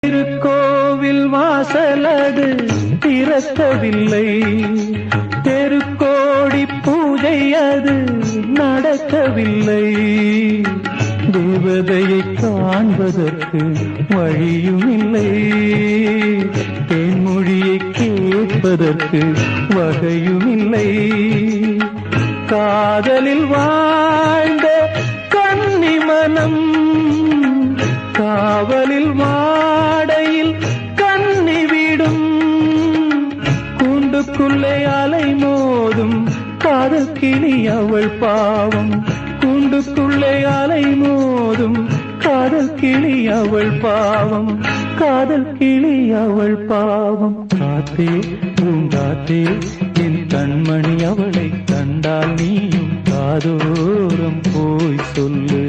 திருக்கோவில் வாசலது திறக்கவில்லை, தெருக்கோடி பூஜை அது நடக்கவில்லை. தேவதையை காண்பதற்கு வழியும் இல்லை, தேன்மொழியை கேட்பதற்கு வகையும் இல்லை. காதலில் வாழ்ந்த கன்னி மனம் காவலில் மாடையில் கண்ணி விடும். கூண்டுக்குள்ளே அலை மோதும் காதல் கிளி அவள் பாவம், கூண்டுக்குள்ளே அலை மோதும் காதல் கிளி அவள் பாவம், காதல் கிளி அவள் பாவம். காத்தே பூங்காத்தே என் கண்மணி அவளை கண்டால் நீயும் காதோரம் போய் சொல்லு.